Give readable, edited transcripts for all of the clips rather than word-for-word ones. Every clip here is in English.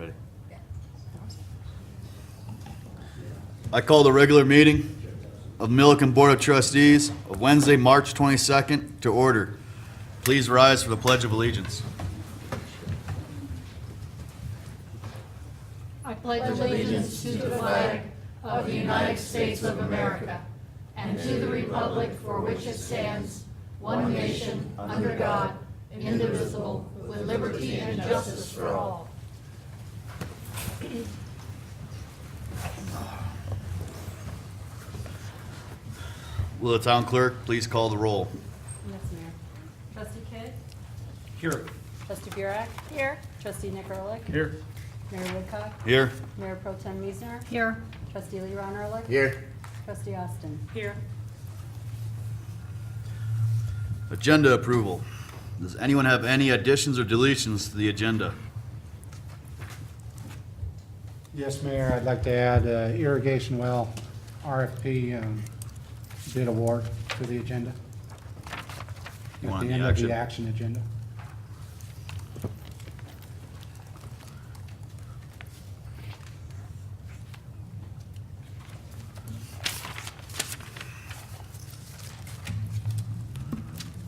Ready? I call the regular meeting of Milliken Board of Trustees of Wednesday, March 22nd to order. Please rise for the Pledge of Allegiance. I pledge allegiance to the flag of the United States of America and to the republic for which it stands, one nation, under God, indivisible, with liberty and justice for all. Will the town clerk please call the roll? Yes, Mayor. Trustee Kidd? Here. Trustee Burek? Here. Trustee Nick Ehrlich? Here. Mayor Woodcock? Here. Mayor Pro Tem Meisner? Here. Trustee Leron Ehrlich? Here. Trustee Austin? Here. Agenda approval. Does anyone have any additions or deletions to the agenda? Yes, Mayor, I'd like to add irrigation well RFP bid award to the agenda. You At want the the end of action? the action agenda.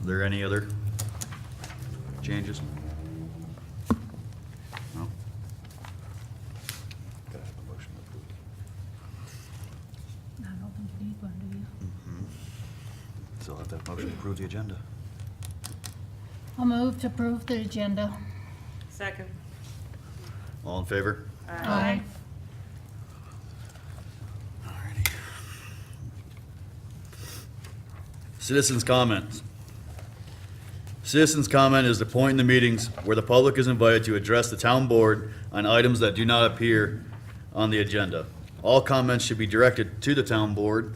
Are there any other changes? No? Gotta have a motion to approve. I don't think you need one, do you? So I'll have to have a motion to approve the agenda. I'll move to approve the agenda. Second. All in favor? Aye. Alrighty. Citizens' comments. Citizens' comment is the point in the meetings where the public is invited to address the town board on items that do not appear on the agenda. All comments should be directed to the town board,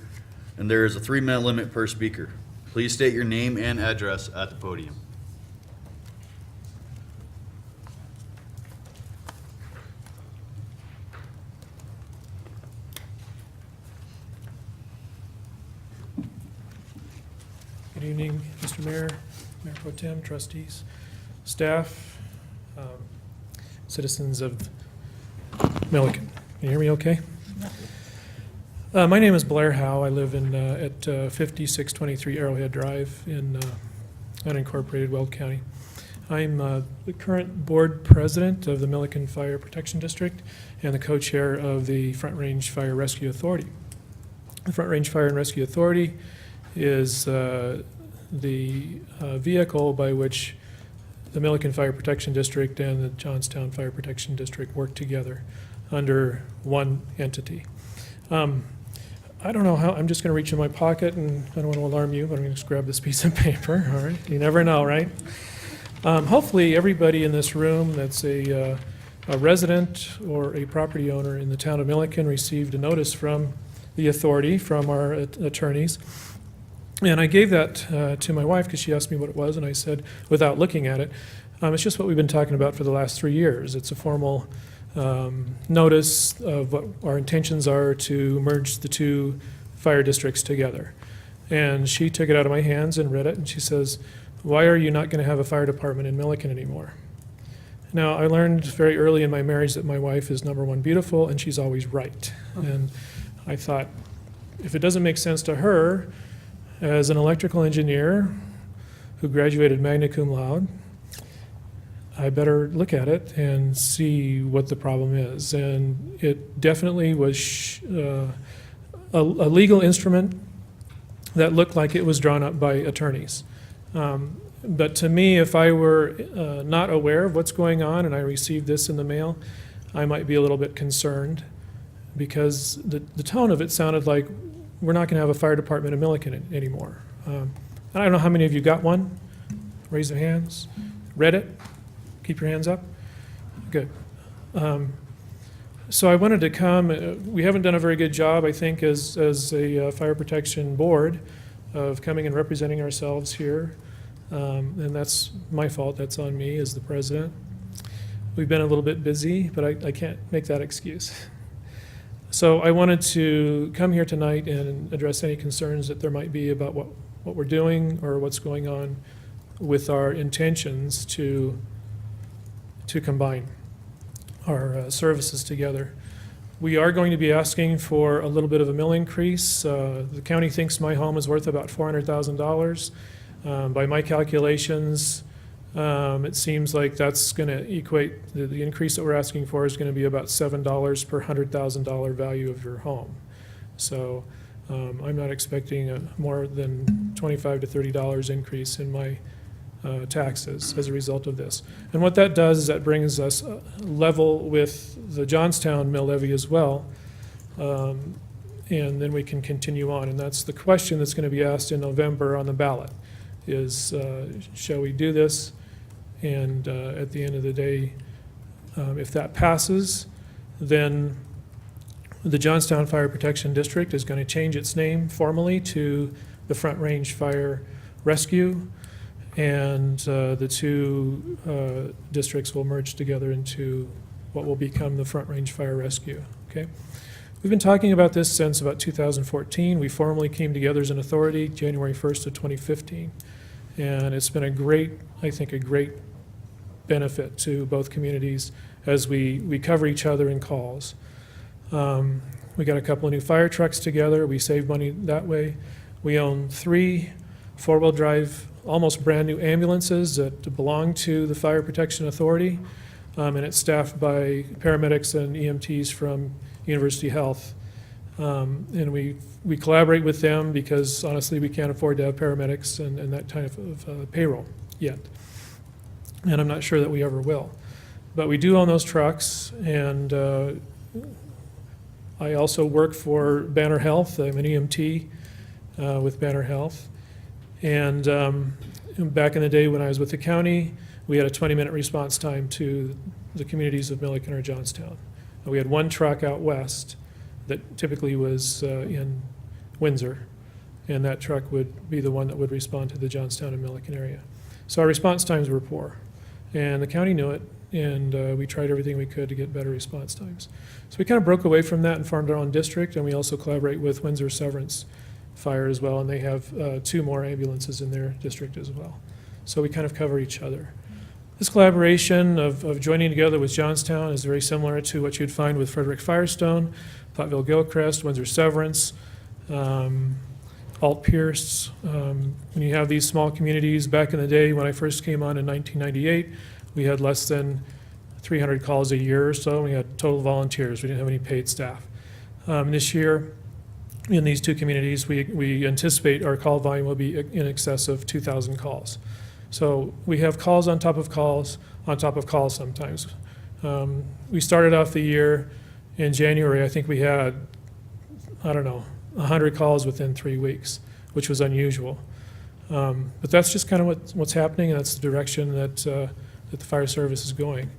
and there is a 3-minute limit per speaker. Please state your name and address at the podium. Good evening, Mr. Mayor, Mayor Pro Tem, trustees, staff, citizens of Milliken. Can you hear me okay? My name is Blair Howe. I live at 5623 Arrowhead Drive in unincorporated Weld County. I'm the current board president of the Milliken Fire Protection District and the co-chair of the Front Range Fire Rescue Authority. The Front Range Fire and Rescue Authority is the vehicle by which the Milliken Fire Protection District and the Johnstown Fire Protection District work together under one entity. I don't know how, I'm just going to reach in my pocket, and I don't want to alarm you, but I'm going to just grab this piece of paper, all right? You never know, right? Hopefully, everybody in this room that's a resident or a property owner in the town of Milliken received a notice from the authority, from our attorneys. And I gave that to my wife because she asked me what it was, and I said, without looking at it, it's just what we've been talking about for the last 3 years. It's a formal notice of what our intentions are to merge the two fire districts together. And she took it out of my hands and read it, and she says, "Why are you not going to have a fire department in Milliken anymore?" Now, I learned very early in my marriage that my wife is number one beautiful, and she's always right. And I thought, if it doesn't make sense to her, as an electrical engineer who graduated magna cum laude, I better look at it and see what the problem is. And it definitely was a legal instrument that looked like it was drawn up by attorneys. But to me, if I were not aware of what's going on and I received this in the mail, I might be a little bit concerned, because the tone of it sounded like we're not going to have a fire department in Milliken anymore. I don't know how many of you got one. Raise your hands. Read it? Keep your hands up. Good. So I wanted to come. We haven't done a very good job, I think, as a fire protection board of coming and representing ourselves here. And that's my fault. That's on me as the president. We've been a little bit busy, but I can't make that excuse. So I wanted to come here tonight and address any concerns that there might be about what we're doing or what's going on with our intentions to combine. services together. We are going to be asking for a little bit of a mill increase. The county thinks my home is worth about $400,000. By my calculations, it seems like that's going to equate, the increase that we're asking for is going to be about $7 per $100,000 value of your home. So I'm not expecting a more than $25 to $30 increase in my taxes as a result of this. And what that does is that brings us level with the Johnstown mill levy as well. And then we can continue on. And that's the question that's going to be asked in November on the ballot is, shall we do this? And at the end of the day, if that passes, then the Johnstown Fire Protection District is going to change its name formally to the Front Range Fire Rescue. And the two districts will merge together into what will become the Front Range Fire Rescue, okay? We've been talking about this since about 2014. We formally came together as an authority January 1st of 2015. And it's been a great, I think, a great benefit to both communities as we cover each other in calls. We got a couple of new fire trucks together. We save money that way. We own 3 four-wheel drive, almost brand-new ambulances that belong to the Fire Protection Authority, and it's staffed by paramedics and EMTs from University Health. And we collaborate with them because, honestly, we can't afford to have paramedics and that kind of payroll yet. And I'm not sure that we ever will. But we do own those trucks, and I also work for Banner Health. I'm an EMT with Banner Health. And back in the day when I was with the county, we had a 20-minute response time to the communities of Milliken or Johnstown. We had 1 truck out west that typically was in Windsor, and that truck would be the one that would respond to the Johnstown and Milliken area. So our response times were poor, and the county knew it, and we tried everything we could to get better response times. So we kind of broke away from that and formed our own district, and we also collaborate with Windsor Severance Fire as well, and they have 2 more ambulances in their district as well. So we kind of cover each other. This collaboration of joining together with Johnstown is very similar to what you'd find with Frederick Firestone, Platteville Gilchrist, Windsor Severance, Alt Pierce. When you have these small communities, back in the day when I first came on in 1998, we had less than 300 calls a year or so. We had total volunteers. We didn't have any paid staff. This year, in these 2 communities, we anticipate our call volume will be in excess of 2,000 calls. So we have calls on top of calls on top of calls sometimes. We started off the year in January, I think we had, 100 calls within 3 weeks, which was unusual. But that's just kind of what's happening, and that's the direction that the fire service is going.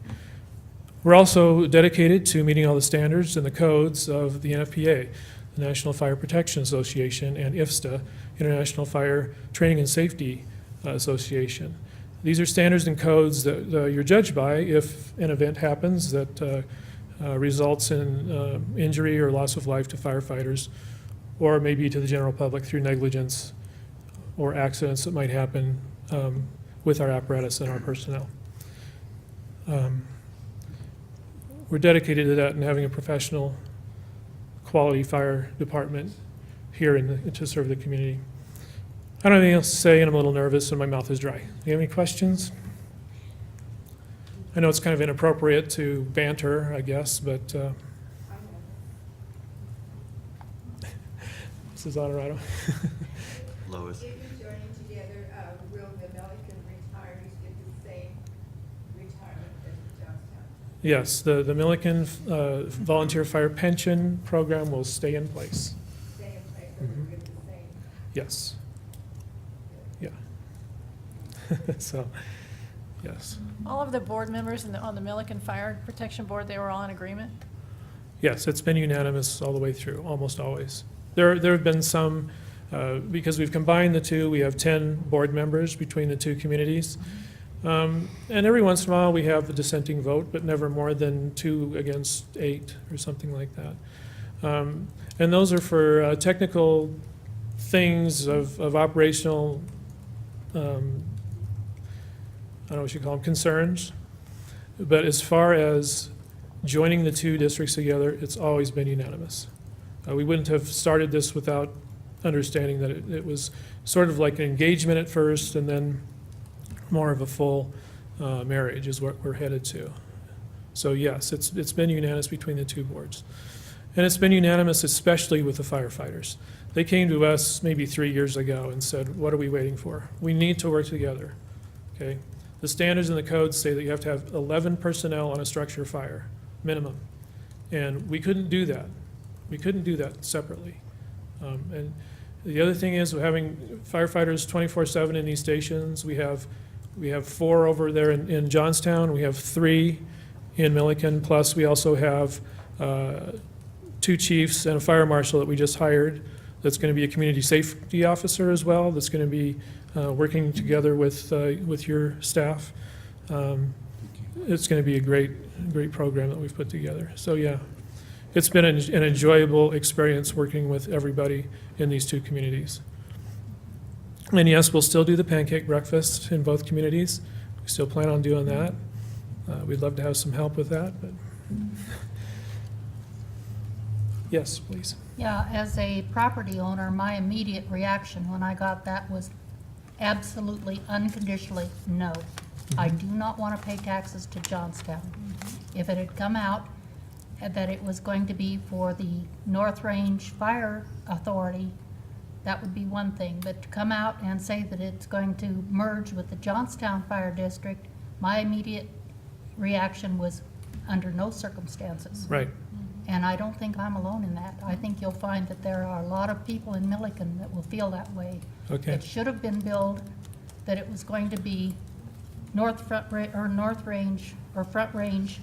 We're also dedicated to meeting all the standards and the codes of the NFPA, the National Fire Protection Association, and IFSTA, International Fire Training and Safety Association. These are standards and codes that you're judged by if an event happens that results in injury or loss of life to firefighters, or maybe to the general public through negligence or accidents that might happen with our apparatus and our personnel. We're dedicated to that and having a professional, quality fire department here to serve the community. I don't have anything else to say, and I'm a little nervous and my mouth is dry. Do you have any questions? I know it's kind of inappropriate to banter, I guess, but this is Honorado. Lois. If you're joining together, will the Milliken retirees get the same retirement as the Johnstown? Yes, the Milliken Volunteer Fire Pension Program will stay in place. Stay in place, or will get the same? Yes. Yeah. So, yes. All of the board members on the Milliken Fire Protection Board, they were all in agreement? Yes, it's been unanimous all the way through, almost always. There have been some, because we've combined the two, we have 10 board members between the 2 communities. And every once in a while, we have a dissenting vote, but never more than 2 against 8 or something like that. And those are for technical things of operational, I don't know what you call them, concerns. But as far as joining the two districts together, it's always been unanimous. We wouldn't have started this without understanding that it was sort of like an engagement at first, and then more of a full marriage is what we're headed to. So yes, it's been unanimous between the two boards. And it's been unanimous especially with the firefighters. They came to us maybe 3 years ago and said, what are we waiting for? We need to work together, okay? The standards and the codes say that you have to have 11 personnel on a structure fire, minimum. And we couldn't do that. We couldn't do that separately. And the other thing is, we're having firefighters 24/7 in these stations. We have 4 over there in Johnstown. We have 3 in Milliken, plus we also have 2 chiefs and a fire marshal that we just hired that's going to be a community safety officer as well, that's going to be working together with your staff. It's going to be a great program that we've put together. So yeah, it's been an enjoyable experience working with everybody in these 2 communities. And yes, we'll still do the pancake breakfast in both communities. We still plan on doing that. We'd love to have some help with that, but yes, please. Yeah, as a property owner, my immediate reaction when I got that was absolutely unconditionally no. I do not want to pay taxes to Johnstown. If it had come out that it was going to be for the North Range Fire Authority, that would be one thing. But to come out and say that it's going to merge with the Johnstown Fire District, my immediate reaction was under no circumstances. Right. And I don't think I'm alone in that. I think you'll find that there are a lot of people in Milliken that will feel that way. Okay. It should have been billed that it was going to be North Range or Front Range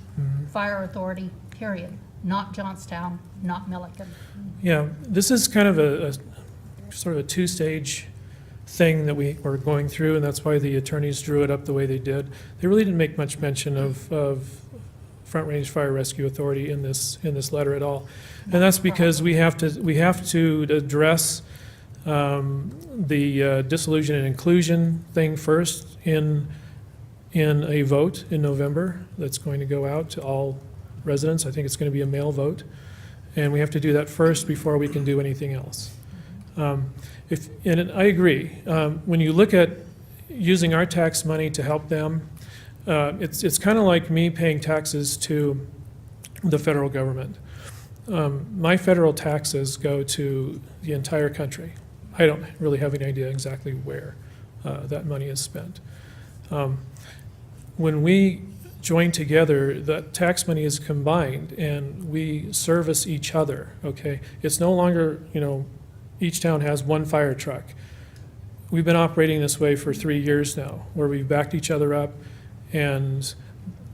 Fire Authority, period. Not Johnstown, not Milliken. Yeah, this is kind of a sort of a 2-stage thing that we were going through, and that's why the attorneys drew it up the way they did. They really didn't make much mention of Front Range Fire Rescue Authority in this letter at all. And that's because we have to address the disillusion and inclusion thing first in a vote in November that's going to go out to all residents. I think it's going to be a mail vote. And we have to do that first before we can do anything else. And I agree. When you look at using our tax money to help them, it's kind of like me paying taxes to the federal government. My federal taxes go to the entire country. I don't really have any idea exactly where that money is spent. When we join together, that tax money is combined and we service each other, okay? It's no longer, each town has one fire truck. We've been operating this way for 3 years now, where we've backed each other up. And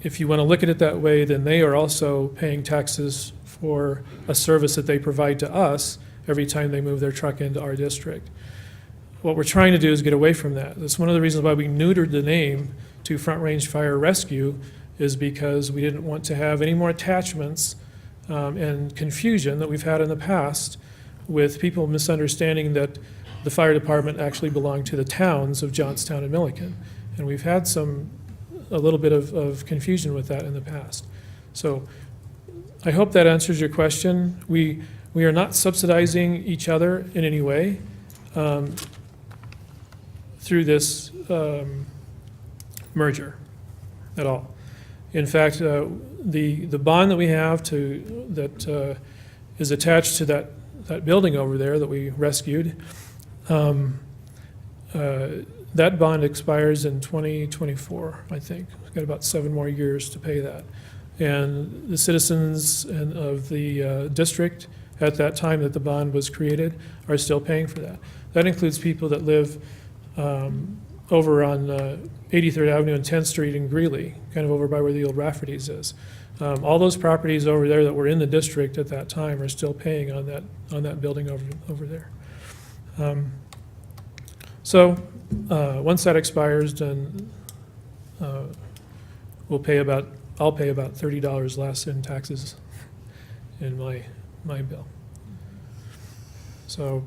if you want to look at it that way, then they are also paying taxes for a service that they provide to us every time they move their truck into our district. What we're trying to do is get away from that. That's one of the reasons why we neutered the name to Front Range Fire Rescue, is because we didn't want to have any more attachments and confusion that we've had in the past with people misunderstanding that the fire department actually belonged to the towns of Johnstown and Milliken. And we've had a little bit of confusion with that in the past. So I hope that answers your question. We are not subsidizing each other in any way through this merger at all. In fact, the bond that we have that is attached to that building over there that we rescued, that bond expires in 2024, I think. We've got about 7 more years to pay that. And the citizens of the district at that time that the bond was created are still paying for that. That includes people that live over on 83rd Avenue and 10th Street in Greeley, kind of over by where the old Rafferty's is. All those properties over there that were in the district at that time are still paying on that building over there. So once that expires, then I'll pay about $30 less in taxes in my bill. So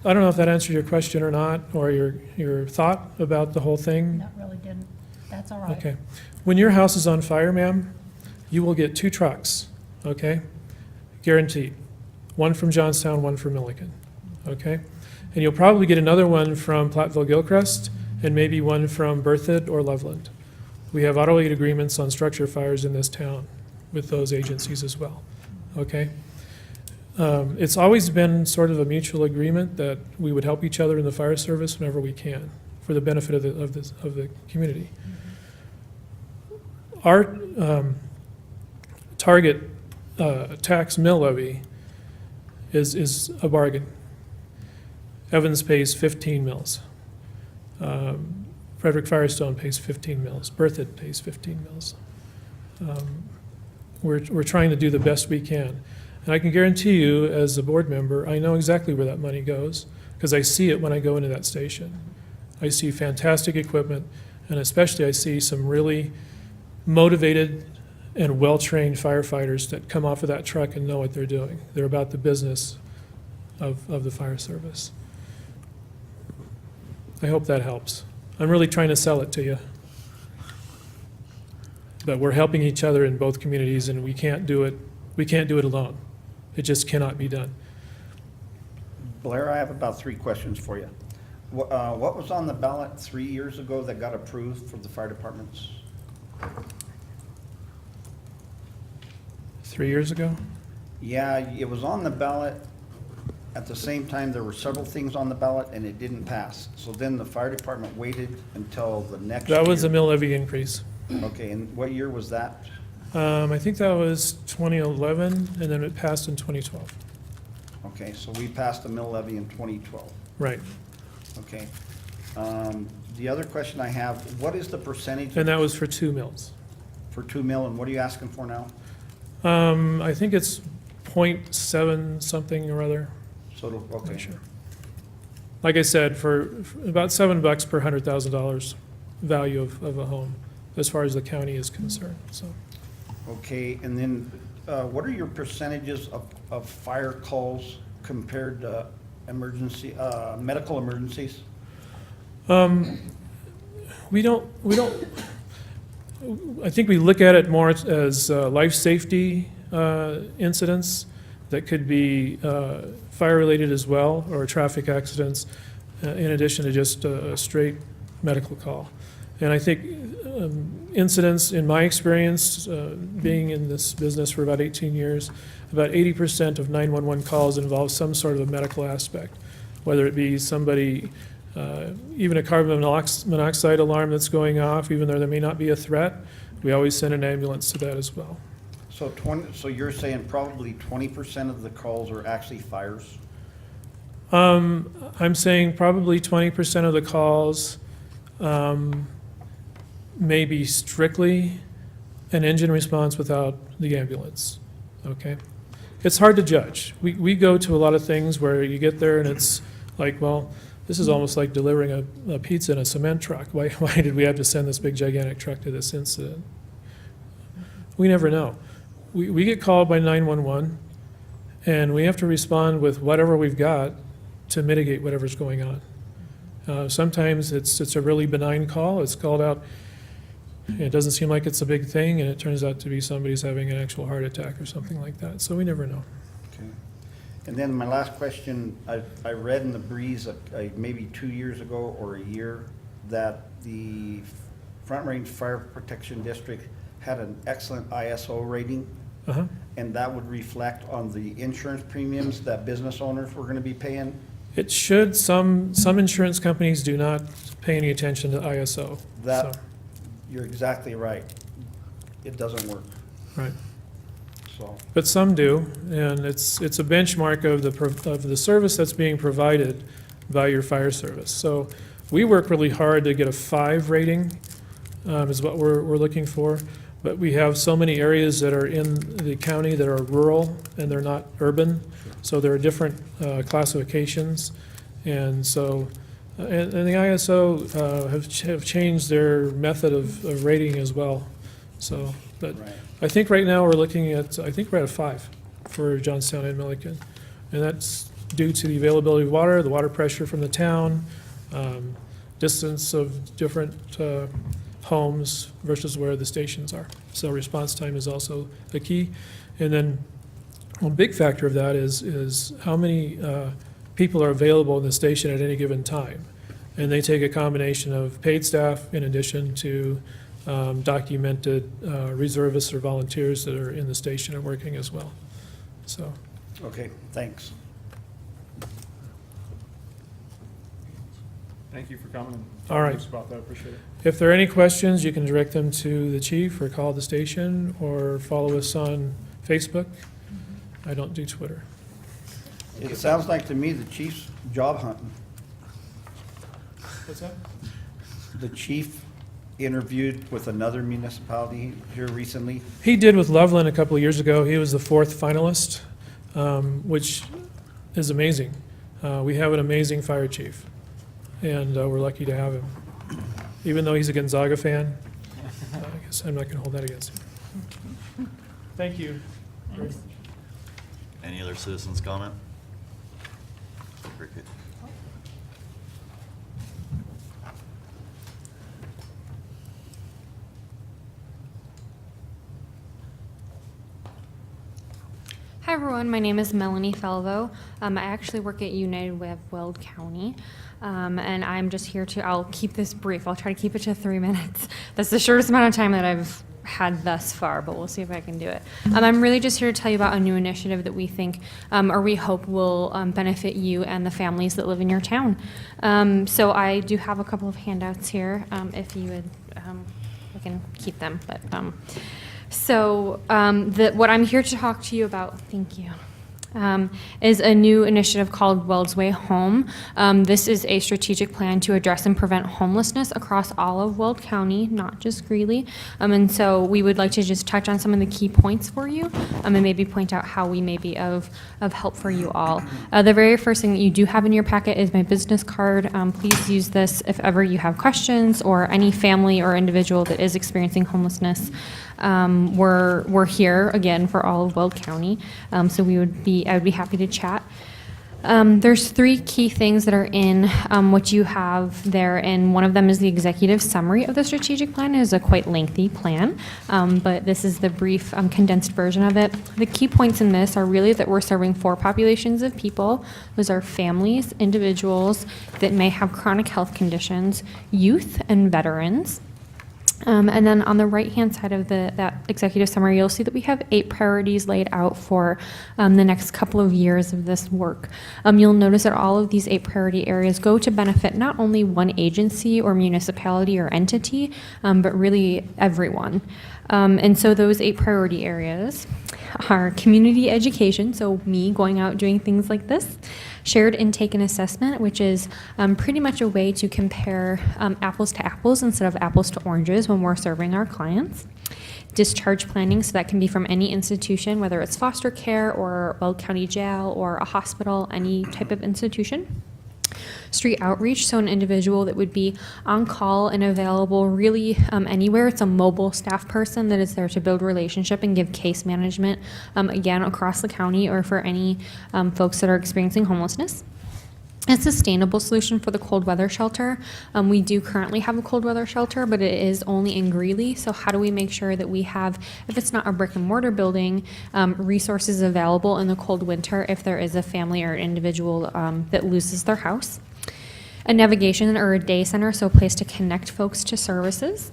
I don't know if that answered your question or not, or your thought about the whole thing. That really didn't. That's all right. Okay. When your house is on fire, ma'am, you will get 2 trucks, okay? Guaranteed. One from Johnstown, one from Milliken, okay? And you'll probably get another one from Platteville-Gilchrist and maybe one from Berthoud or Loveland. We have auto aid agreements on structure fires in this town with those agencies as well, okay? It's always been sort of a mutual agreement that we would help each other in the fire service whenever we can for the benefit of the community. Our target tax mill levy is a bargain. Evans pays 15 mills. Frederick Firestone pays 15 mills. Berthoud pays 15 mills. We're trying to do the best we can. And I can guarantee you, as a board member, I know exactly where that money goes, because I see it when I go into that station. I see fantastic equipment, and especially I see some really motivated and well-trained firefighters that come off of that truck and know what they're doing. They're about the business of the fire service. I hope that helps. I'm really trying to sell it to you. But we're helping each other in both communities, and we can't do it alone. It just cannot be done. Blair, I have about 3 questions for you. What was on the ballot 3 years ago that got approved for the fire departments? 3 years ago? Yeah, it was on the ballot. At the same time, there were several things on the ballot and it didn't pass. So then the fire department waited until the next year. That was a mill levy increase. Okay, and what year was that? I think that was 2011, and then it passed in 2012. Okay, so we passed a mill levy in 2012. Right. Okay. The other question I have, what is the percentage And that was for 2 mills. for 2 mil and what are you asking for now? I think it's 0.7 something or other. So, I'm okay. not sure. Like I said, for about $7 per $100,000 value of a home, as far as the county is concerned, so. Okay, and then what are your percentages of fire calls compared to emergency, medical emergencies? We don't, I think we look at it more as life safety incidents that could be fire-related as well, or traffic accidents, in addition to just a straight medical call. And I think incidents, in my experience, being in this business for about 18 years, about 80% of 911 calls involve some sort of a medical aspect, whether it be somebody, even a carbon monoxide alarm that's going off, even though there may not be a threat, we always send an ambulance to that as well. So you're saying probably 20% of the calls are actually fires? I'm saying probably 20% of the calls may be strictly an engine response without the ambulance, okay? It's hard to judge. We go to a lot of things where you get there and it's like, well, this is almost like delivering a pizza in a cement truck. Why did we have to send this big gigantic truck to this incident? We never know. We get called by 911 and we have to respond with whatever we've got to mitigate whatever's going on. Sometimes it's a really benign call. It's called out. It doesn't seem like it's a big thing, and it turns out to be somebody's having an actual heart attack or something like that. So we never know. Okay. And then my last question, I read in the Breeze maybe 2 years ago or a year that the Front Range Fire Protection District had an excellent ISO rating, Uh-huh. and that would reflect on the insurance premiums that business owners were going to be paying? It should. Some insurance companies do not pay any attention to ISO. That, so, you're exactly right. It doesn't work, right. so. But some do, and it's a benchmark of the service that's being provided by your fire service. So we work really hard to get a 5 rating, is what we're looking for. But we have so many areas that are in the county that are rural and they're not urban. So there are different classifications. And so, and the ISO have changed their method of rating as well. So, but Right. I think right now we're looking at, I think we're at a 5 for Johnstown and Milliken. And that's due to the availability of water, the water pressure from the town, distance of different homes versus where the stations are. So response time is also a key. And then a big factor of that is how many people are available in the station at any given time. And they take a combination of paid staff in addition to documented reservists or volunteers that are in the station and working as well. So, Okay, thanks. Thank you for coming and All right. talking to us about that. Appreciate it. if there are any questions, you can direct them to the chief or call the station or follow us on Facebook. I don't do Twitter. It sounds like to me the chief's job hunting. What's that? The chief interviewed with another municipality here recently. He did with Loveland a couple of years ago. He was the 4th finalist, which is amazing. We have an amazing fire chief, and we're lucky to have him. Even though he's a Gonzaga fan, I guess I'm not going to hold that against him. Thank you. Any other citizens comment? Very good. Hi everyone, my name is Melanie Felvo. I actually work at United Way of Weld County, and I'm just here I'll keep this brief. I'll try to keep it to 3 minutes. That's the shortest amount of time that I've had thus far, but we'll see if I can do it. I'm really just here to tell you about a new initiative that we think, or we hope will benefit you and the families that live in your town. So I do have a couple of handouts here, if you would, we can keep them, but what I'm here to talk to you about, thank you, is a new initiative called Weld's Way Home. This is a strategic plan to address and prevent homelessness across all of Weld County, not just Greeley. And so we would like to just touch on some of the key points for you, and maybe point out how we may be of help for you all. The very first thing that you do have in your packet is my business card. Please use this if ever you have questions or any family or individual that is experiencing homelessness. We're here again for all of Weld County, so I would be happy to chat. There's 3 key things that are in what you have there, and one of them is the executive summary of the strategic plan. It is a quite lengthy plan, but this is the brief condensed version of it. The key points in this are really that we're serving 4 populations of people. Those are families, individuals that may have chronic health conditions, youth, and veterans. And then on the right-hand side of that executive summary, you'll see that we have 8 priorities laid out for the next couple of years of this work. You'll notice that all of these 8 priority areas go to benefit not only one agency or municipality or entity, but really everyone. And so those 8 priority areas are community education, so me going out doing things like this, shared intake and assessment, which is pretty much a way to compare apples to apples instead of apples to oranges when we're serving our clients. Discharge planning, so that can be from any institution, whether it's foster care or Weld County Jail or a hospital, any type of institution. Street outreach, so an individual that would be on call and available really anywhere. It's a mobile staff person that is there to build relationship and give case management, again, across the county or for any folks that are experiencing homelessness. A sustainable solution for the cold weather shelter. We do currently have a cold weather shelter, but it is only in Greeley. So how do we make sure that we have, if it's not a brick and mortar building, resources available in the cold winter if there is a family or an individual that loses their house? A navigation or a day center, so a place to connect folks to services.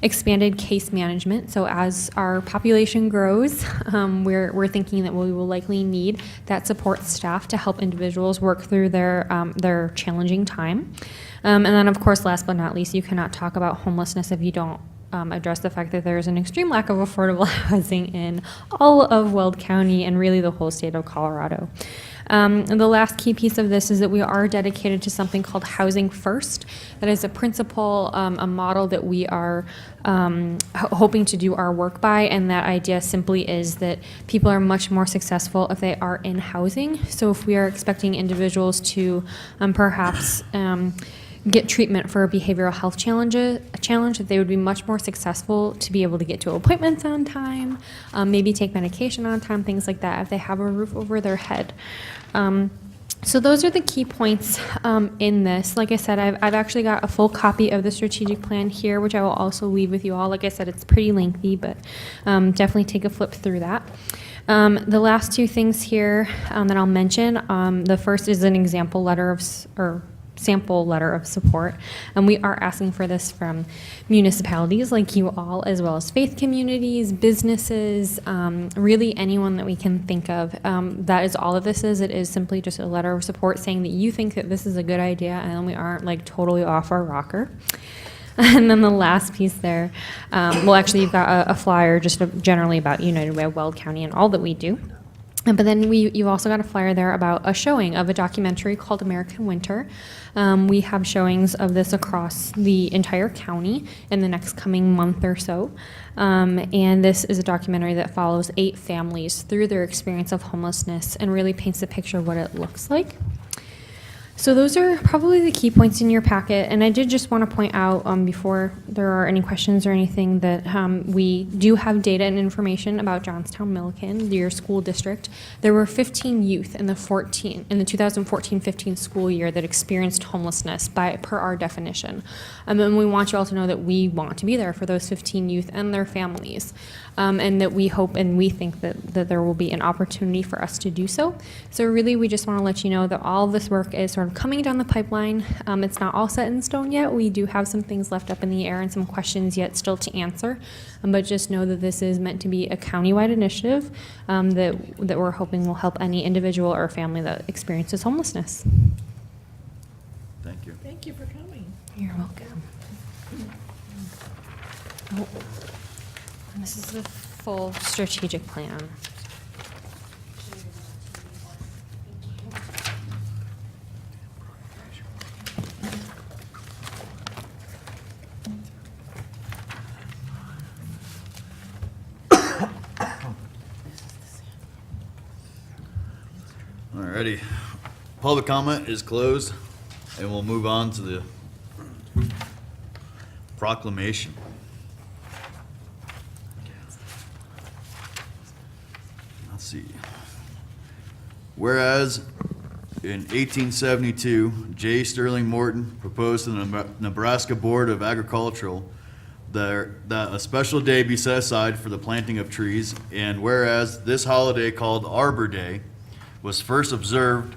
Expanded case management, so as our population grows, we're thinking that we will likely need that support staff to help individuals work through their challenging time. And then, of course, last but not least, you cannot talk about homelessness if you don't address the fact that there is an extreme lack of affordable housing in all of Weld County and really the whole state of Colorado. And the last key piece of this is that we are dedicated to something called Housing First. That is a principle, a model that we are hoping to do our work by, and that idea simply is that people are much more successful if they are in housing. So if we are expecting individuals to perhaps get treatment for a behavioral health challenge, that they would be much more successful to be able to get to appointments on time, maybe take medication on time, things like that, if they have a roof over their head. So those are the key points in this. Like I said, I've actually got a full copy of the strategic plan here, which I will also leave with you all. Like I said, it's pretty lengthy, but definitely take a flip through that. The last two things here that I'll mention, the first is an example letter of, or sample letter of support. And we are asking for this from municipalities like you all, as well as faith communities, businesses, really anyone that we can think of. That is all of this is. It is simply just a letter of support saying that you think that this is a good idea and we aren't like totally off our rocker. And then the last piece there, well, actually, you've got a flyer just generally about United Way of Weld County and all that we do. But then you've also got a flyer there about a showing of a documentary called American Winter. We have showings of this across the entire county in the next coming month or so. And this is a documentary that follows 8 families through their experience of homelessness and really paints a picture of what it looks like. So those are probably the key points in your packet, and I did just want to point out before there are any questions or anything that we do have data and information about Johnstown Milliken, your school district. There were 15 youth in the 2014-15 school year that experienced homelessness per our definition. And we want you all to know that we want to be there for those 15 youth and their families, and that we hope and we think that there will be an opportunity for us to do so. So really, we just want to let you know that all of this work is sort of coming down the pipeline. It's not all set in stone yet. We do have some things left up in the air and some questions yet still to answer. But just know that this is meant to be a countywide initiative that we're hoping will help any individual or family that experiences homelessness. Thank you. Thank you for coming. You're welcome. Oh, and this is the full strategic plan. Alrighty, public comment is closed, and we'll move on to the proclamation. Let's see. Whereas in 1872, J. Sterling Morton proposed to the Nebraska Board of Agricultural that a special day be set aside for the planting of trees, and whereas this holiday called Arbor Day was first observed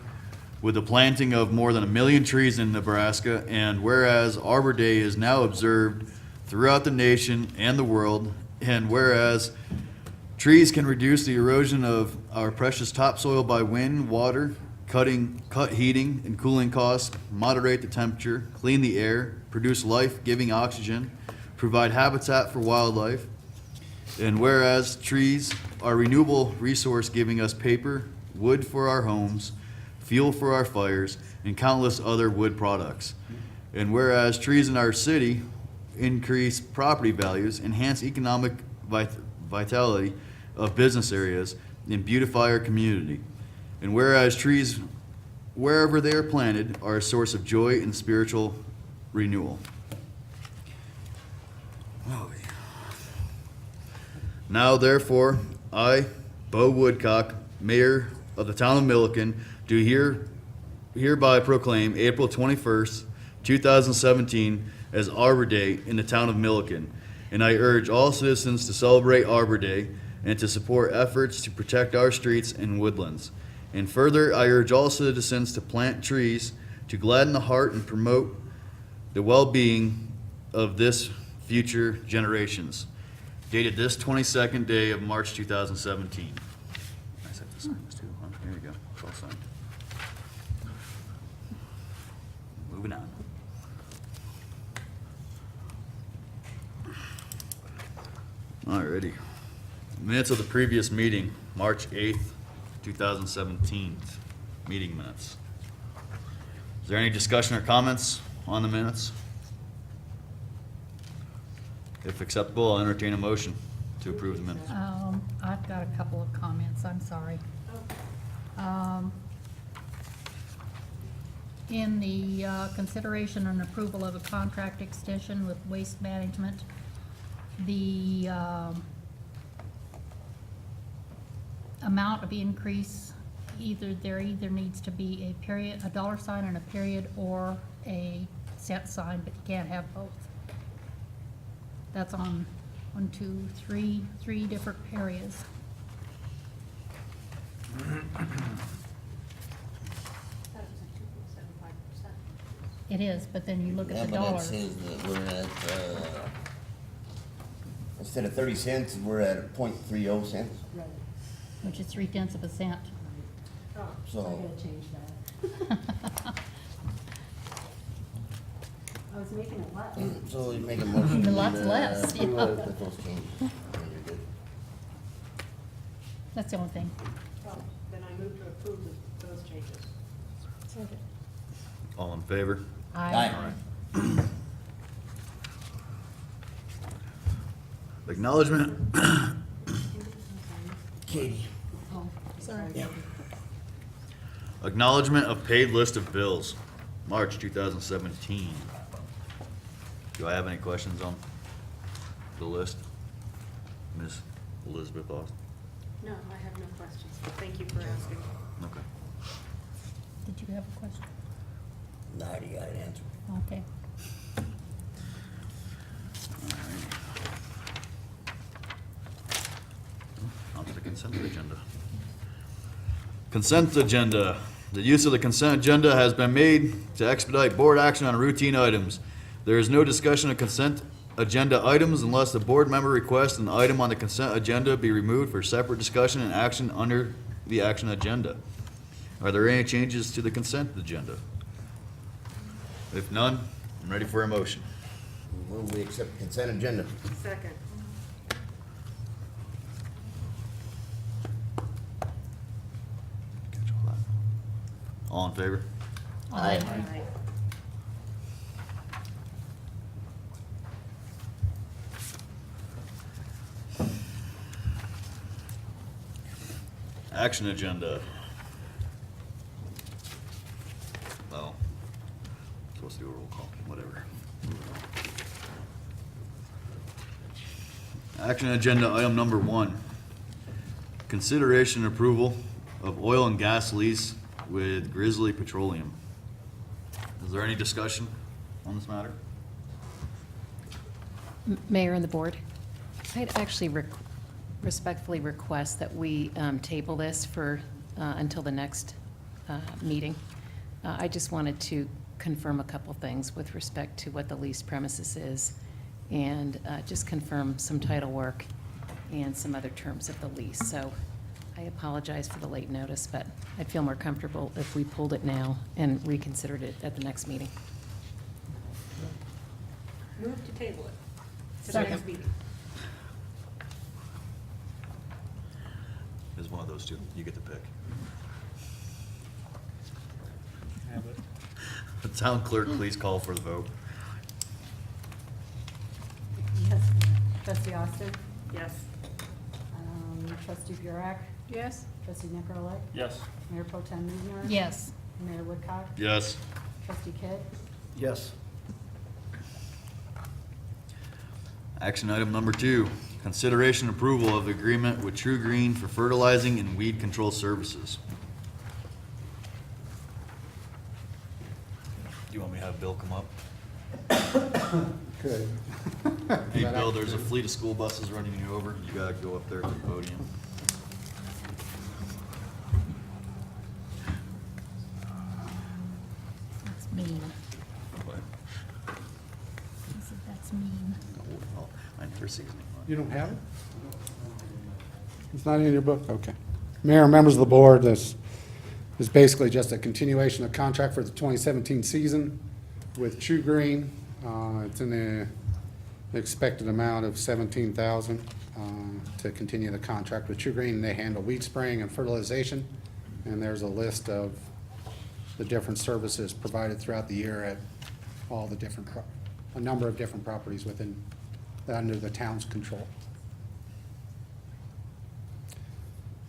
with the planting of more than 1 million trees in Nebraska, and whereas Arbor Day is now observed throughout the nation and the world, and whereas trees can reduce the erosion of our precious topsoil by wind, water, cut heating and cooling costs, moderate the temperature, clean the air, produce life-giving oxygen, provide habitat for wildlife, and whereas trees are a renewable resource giving us paper, wood for our homes, fuel for our fires, and countless other wood products. And whereas trees in our city increase property values, enhance economic vitality of business areas, and beautify our community. And whereas trees, wherever they are planted, are a source of joy and spiritual renewal. Now therefore, I, Bo Woodcock, Mayor of the town of Milliken, do hereby proclaim April 21st, 2017 as Arbor Day in the town of Milliken. And I urge all citizens to celebrate Arbor Day and to support efforts to protect our streets and woodlands. And further, I urge all citizens to plant trees to gladden the heart and promote the well-being of this future generations. Dated this 22nd day of March 2017. I just have to sign this too, huh? Here you go. It's all signed. Moving on. Alrighty. Minutes of the previous meeting, March 8th, 2017. Meeting minutes. Is there any discussion or comments on the minutes? If acceptable, I'll entertain a motion to approve the minutes. I've got a couple of comments, I'm sorry. In the consideration and approval of a contract extension with Waste Management, the amount of increase there either needs to be a period, a dollar sign and a period, or a cent sign, but you can't have both. That's on 1, 2, 3 different areas. It is, but then you look Yeah, at the but it dollars. says that we're at, instead of 30 cents, we're at .30 cents. Right. Which is 3/10 of a cent. So I So, gotta change that. I was making it less. so you make a motion. Lots less, yeah. With those changes. And you're good. That's the only thing. Then I move to approve those changes. All in favor? Aye. Acknowledgement, Katie. Oh, sorry. acknowledgement of paid list of bills, March 2017. Do I have any questions on the list? Ms. Elizabeth Austin? No, I have no questions. Thank you for asking. Okay. Did you have a question? I already got it answered. Okay. On to the consent agenda. Consent agenda. The use of the consent agenda has been made to expedite board action on routine items. There is no discussion of consent agenda items unless the board member requests an item on the consent agenda be removed for separate discussion and action under the action agenda. Are there any changes to the consent agenda? If none, I'm ready for a motion. Move we accept consent agenda. Second. All in favor? Aye. Aye. Action agenda. Well, supposed to do a roll call, whatever. Action agenda item number 1. Consideration and approval of oil and gas lease with Grizzly Petroleum. Is there any discussion on this matter? Mayor and the board, I'd actually respectfully request that we table this for, until the next meeting. I just wanted to confirm a couple things with respect to what the leased premises is, and just confirm some title work and some other terms of the lease. So I apologize for the late notice, but I'd feel more comfortable if we pulled it now and reconsidered it at the next meeting. Move to table it. To the Second. next meeting. It's one of those two. You get to pick. Have it. The town clerk, please call for the vote. Yes. Trustee Austin? Yes. Trustee Burek? Yes. Trustee Nicolak? Yes. Mayor Pro Tem Meisner? Yes. Mayor Woodcock? Yes. Trustee Kidd? Yes. Action item number 2, consideration approval of agreement with True Green for fertilizing and weed control services. Do you want me to have Bill come up? Good. Hey, Bill, there's a fleet of school buses running you over. You gotta go up there to the podium. That's mean. What? He said that's mean. Oh, I never see his name on it. You don't have it? It's not in your book? Okay. Mayor and members of the board, this is basically just a continuation of contract for the 2017 season with True Green. It's in the expected amount of $17,000 to continue the contract with True Green. They handle weed spraying and fertilization, and there's a list of the different services provided throughout the year at all the different, a number of different properties within, under the town's control.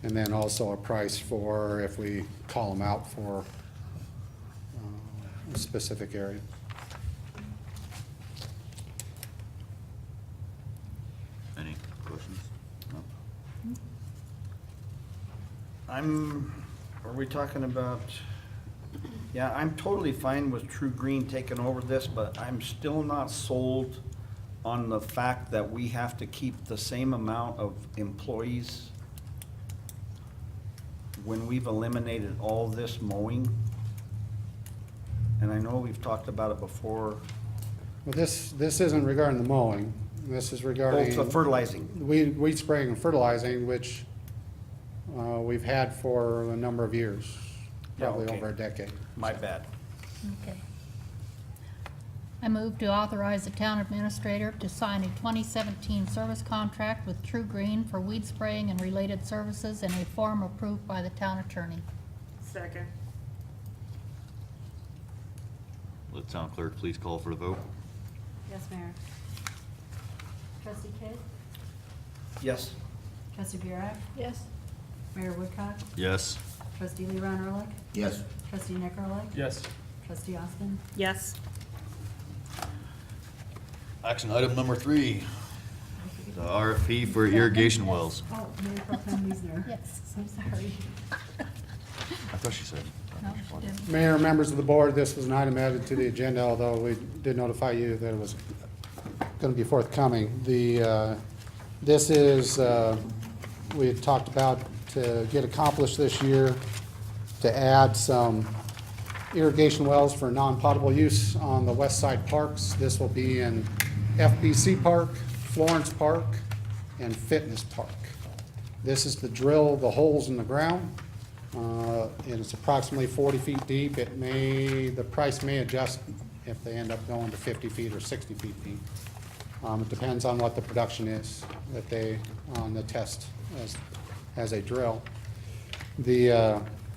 And then also a price for if we call them out for a specific area. Any questions? No? are we talking about, yeah, I'm totally fine with True Green taking over this, but I'm still not sold on the fact that we have to keep the same amount of employees when we've eliminated all this mowing. And I know we've talked about it before, Well, this isn't regarding the mowing. This is regarding. both the fertilizing. Weed spraying and fertilizing, which we've had for a number of years, Yeah, probably okay. over a decade. My bad. Okay. I move to authorize the town administrator to sign a 2017 service contract with True Green for weed spraying and related services in a form approved by the town attorney. Second. Let town clerk please call for the vote. Yes, Mayor. Trustee Kidd? Yes. Trustee Burek? Yes. Mayor Woodcock? Yes. Trustee Leron Ehrlich? Yes. Trustee Nick Ehrlich? Yes. Trustee Austin? Yes. Action item number 3, the RFP for irrigation wells. Oh, Mayor Pro Tem Meisner? Yes. So sorry. I thought she said. No, she didn't. Mayor, members of the board, this was an item added to the agenda, although we did notify you that it was going to be forthcoming. This is, we had talked about to get accomplished this year, to add some irrigation wells for non-potable use on the west side parks. This will be in FBC Park, Florence Park, and Fitness Park. This is to drill the holes in the ground, and it's approximately 40 feet deep. The price may adjust if they end up going to 50 feet or 60 feet deep. It depends on what the production is that on the test as they drill.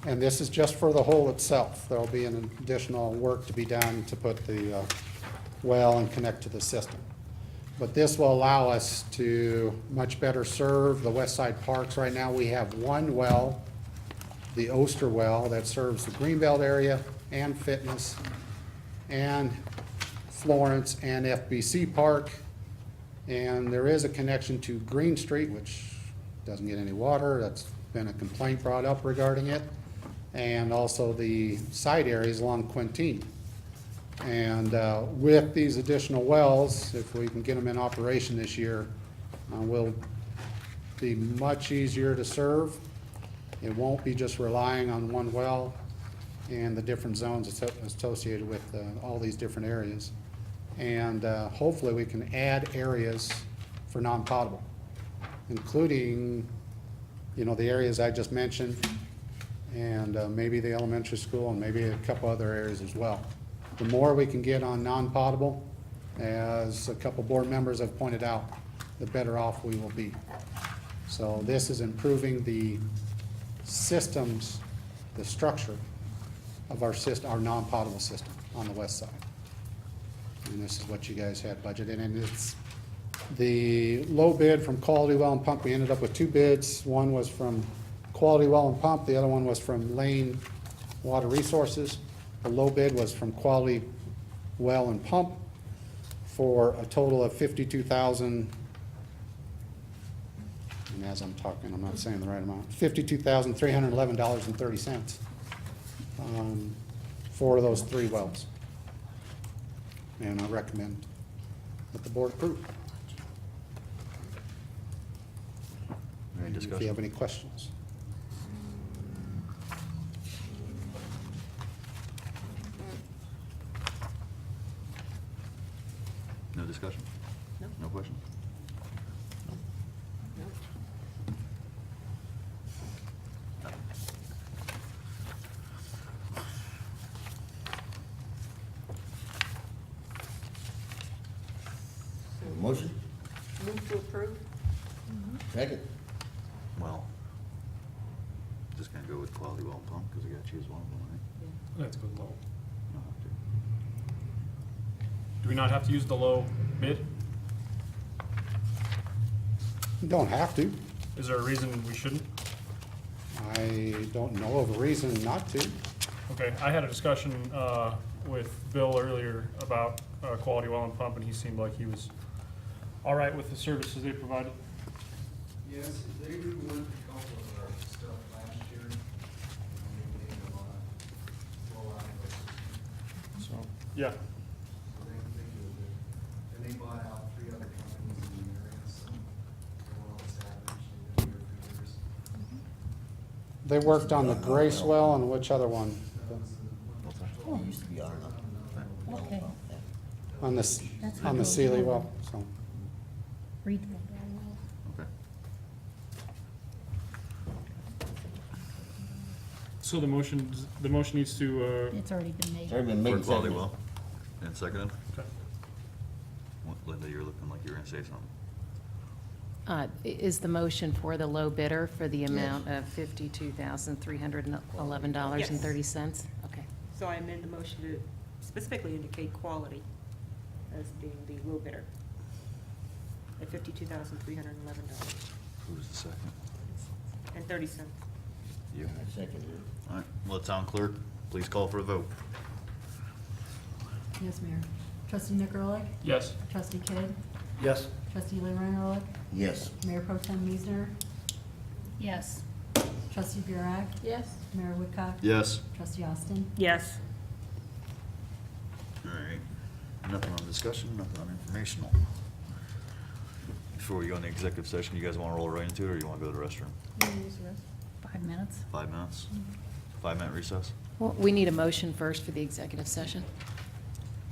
And this is just for the hole itself. There'll be an additional work to be done to put the well and connect to the system. But this will allow us to much better serve the west side parks. Right now, we have one well, the Oster well, that serves the Greenbelt area and Fitness and Florence and FBC Park. And there is a connection to Green Street, which doesn't get any water. That's been a complaint brought up regarding it. And also the side areas along Quintine. And with these additional wells, if we can get them in operation this year, will be much easier to serve. It won't be just relying on one well and the different zones associated with all these different areas. And hopefully we can add areas for non-potable, including, the areas I just mentioned, and maybe the elementary school, and maybe a couple other areas as well. The more we can get on non-potable, as a couple board members have pointed out, the better off we will be. So this is improving the systems, the structure of our non-potable system on the west side. And this is what you guys had budgeted, and it's the low bid from Quality Well and Pump. We ended up with 2 bids. One was from Quality Well and Pump, the other one was from Lane Water Resources. The low bid was from Quality Well and Pump for a total of $52,000, and as I'm talking, I'm not saying the right amount, $52,311.30 for those 3 wells. And I recommend that the board approve. Any If you discussion? have any questions. No discussion? No. No question? No. Motion? Move to approve? Second? Well, just gonna go with Quality Well and Pump, because we gotta choose one of them, right? Let's go low. No, have to. Do we not have to use the low bid? You don't have to. Is there a reason we shouldn't? I don't know of a reason not to. Okay, I had a discussion with Bill earlier about Quality Well and Pump, and he seemed like he was all right with the services they provided. Yes, they went a couple of our stuff last year. We Yeah, And they bought out 3 other companies in the area, so they're well established and been here for years. They worked on the Grace well and which other one? It used to be on the, Okay. On the Sealy well, so. Read. Okay. so the motion needs to, It's already been made. it's already been For made. quality seconded. well. And seconded? okay. What, Linda, you're looking like you were gonna say something. Is the motion for the low bidder for the amount of $52,311.30? Okay. So I amend the motion to specifically indicate quality as being the low bidder at $52,311.30. Who's the second? You. I seconded it. All right, well, town clerk, please call for a vote. Yes, Mayor. Trustee Nicolak? Yes. Trustee Kidd? Yes. Trustee Lee Ehrlich? Yes. Mayor Pro Tem Meisner? Yes. Trustee Burek? Yes. Mayor Whitcock? Yes. Trustee Austin? Yes. All right, nothing on discussion, nothing on informational. Before we go into executive session, you guys wanna roll right into it, or you wanna go to the restroom? 5 minutes. 5 minutes? 5-minute recess? Well, we need a motion first for the executive session,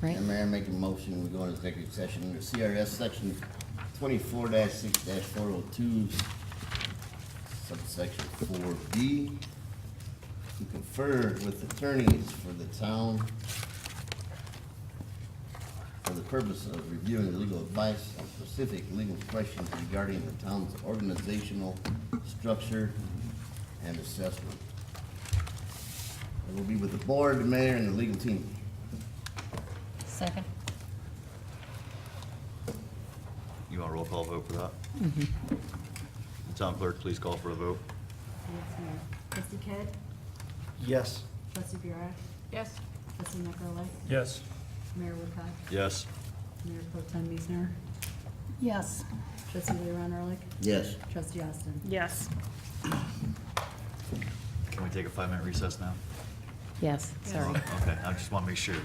right? And Mayor, make a motion, we go into executive session under CRS section 24-6-402, subsection 4B, to confer with attorneys for the town for the purpose of reviewing legal advice on specific legal questions regarding the town's organizational structure and assessment. It will be with the board, the mayor, and the legal team. Second. You want a roll call vote for that? Town clerk, please call for a vote. Yes, Mayor. Trustee Kidd? Yes. Trustee Burek? Yes. Trustee Nicolak? Yes. Mayor Whitcock? Yes. Mayor Pro Tem Meisner? Yes. Trustee Lee Ehrlich? Yes. Trustee Austin? Yes. Can we take a 5-minute recess now? Yes, sorry. Okay, I just wanna make sure.